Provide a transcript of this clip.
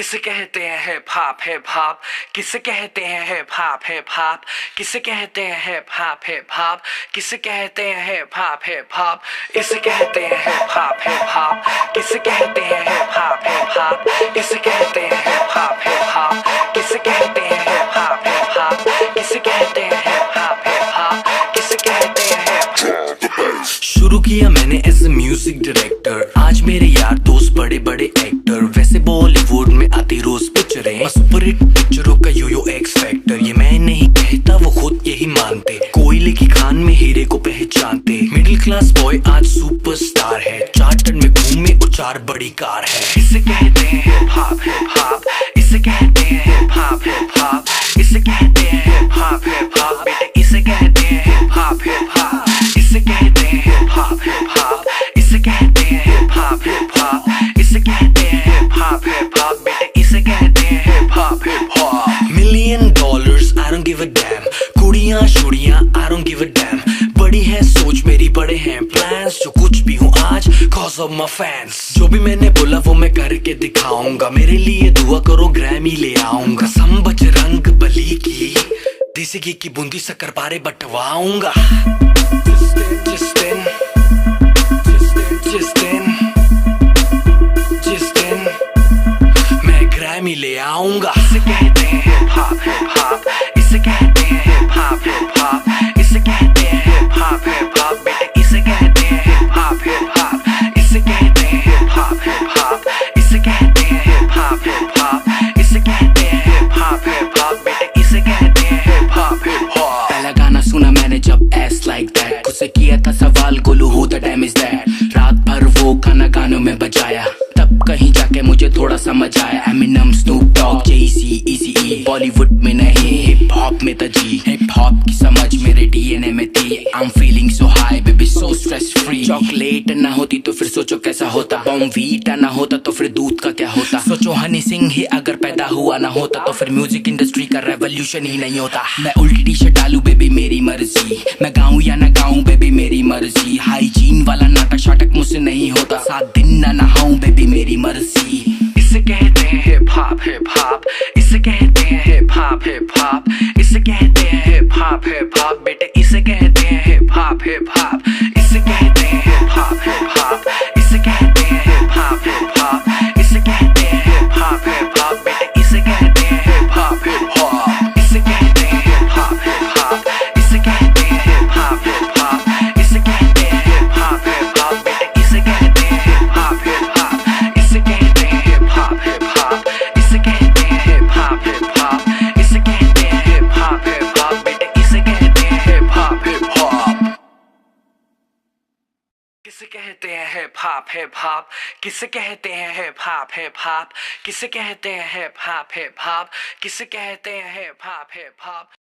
किसे कहते हैं हिप हॉप हिप हॉप, किसे कहते हैं हिप हॉप हिप हॉप, किसे कहते हैं हिप हॉप हिप हॉप, किसे कहते हैं हिप हॉप हिप हॉप, इसे कहते हैं हिप हॉप हिप हॉप, किसे कहते हैं हिप हॉप हिप हॉप, इसे कहते हैं हिप हॉप हिप हॉप, किसे कहते हैं हिप हॉप हिप हॉप, किसे कहते हैं हिप हॉप हिप हॉप, किसे कहते हैं हिप। शुरू किया मैंने एज ए म्यूजिक डायरेक्टर, आज मेरे यार दोस्त बड़े बड़े एक्टर, वैसे बॉलीवुड में आती रोज पिक्चरें, सुपर हिट पिक्चरों का यो एक्स फैक्टर, ये मैं नहीं कहता वो खुद यही मानते, कोयले की खान में हीरे को पहचानते, मिडिल क्लास बॉय आज सुपरस्टार है, चार्टर्ड में घूमे और 4 बड़ी कार है, इसे कहते हैं हिप हॉप हिप हॉप, इसे कहते हैं हिप हॉप हिप हॉप, इसे कहते हैं हिप हॉप हिप हॉप, बेटे इसे कहते हैं हिप हॉप हिप हॉप, इसे कहते हैं हिप हॉप हिप हॉप, इसे कहते हैं हिप हॉप हिप हॉप, इसे कहते हैं हिप हॉप हिप हॉप, बेटे इसे कहते हैं hip hop hip hop. $1,000,000 I don't give a damn, कुड़ियां शुड़ियां I don't give a damn, बड़ी है सोच मेरी बड़े हैं प्लान्स, जो कुछ भी हूँ आज cause of my fans, जो भी मैंने बोला वो मैं करके दिखाऊंगा, मेरे लिए दुआ करो ग्रैमी ले आऊंगा, सम बजरंग बली की देसी घी की बूंदी शक्कर पारे बंटवाऊंगा, जिस दिन मैं ग्रैमी ले आऊंगा। इसे कहते हैं हिप हॉप हिप हॉप, इसे कहते हैं हिप हॉप हिप हॉप, इसे कहते हैं हिप हॉप हिप हॉप, बेटे इसे कहते हैं हिप हॉप हिप हॉप, इसे कहते हैं हिप हॉप हिप हॉप, इसे कहते हैं हिप हॉप हिप हॉप, इसे कहते हैं हिप हॉप हिप हॉप, बेटे इसे कहते हैं हिप हॉप हिप हॉप। पहला गाना सुना मैंने जब एस लाइक दैट, खुद से किया था सवाल Golu who the dam is that, रात भर वो गाना गानों में बजाया, तब कहीं जाके मुझे थोड़ा समझ आया, एमिनम स्नूप डॉग जेसी इजी, बॉलीवुड में नहीं हिप हॉप में जी, हिप हॉप की समझ मेरे डीएनए में थी, I am feeling so high baby so stress free, chocolate ना होती तो फिर सोचो कैसा होता, बॉर्नवीटा ना होता तो फिर दूध का क्या होता, सोचो हनी सिंह ही अगर पैदा हुआ ना होता तो फिर म्यूजिक इंडस्ट्री का रेवोल्यूशन ही नहीं होता, मैं उल्टी टी शर्ट डालू बेबी मेरी मर्जी, मैं गाऊं या ना गाऊं बेबी मेरी मर्जी, हाइजीन वाला नाटक शाटक मुझसे नहीं होता, 7 दिन ना नहाऊं बेबी मेरी मर्जी। इसे कहते हैं हिप हॉप हिप हॉप, इसे कहते हैं हिप हॉप हिप हॉप, इसे कहते हैं हिप हॉप हिप हॉप, बेटे इसे कहते हैं हिप हॉप हिप हॉप, इसे कहते हैं हिप हॉप हिप हॉप, इसे कहते हैं हिप हॉप हिप हॉप, इसे कहते हैं हिप हॉप हिप हॉप, बेटे इसे कहते हैं हिप हॉप हिप हॉप, इसे कहते हैं हिप हॉप हिप हॉप, इसे कहते हैं हिप हॉप हिप हॉप, इसे कहते हैं हिप हॉप हिप हॉप, बेटे इसे कहते हैं हिप हॉप हिप हॉप, इसे कहते हैं हिप हॉप हिप हॉप, इसे कहते हैं हिप हॉप हिप हॉप, इसे कहते हैं हिप हॉप हिप हॉप, बेटे इसे कहते हैं हिप हॉप हिप हॉप। किसे कहते हैं हिप हॉप हिप हॉप, किसे कहते हैं हिप हॉप हिप हॉप, किसे कहते हैं हिप हॉप हिप हॉप, किसे कहते हैं हिप हॉप हिप हॉप।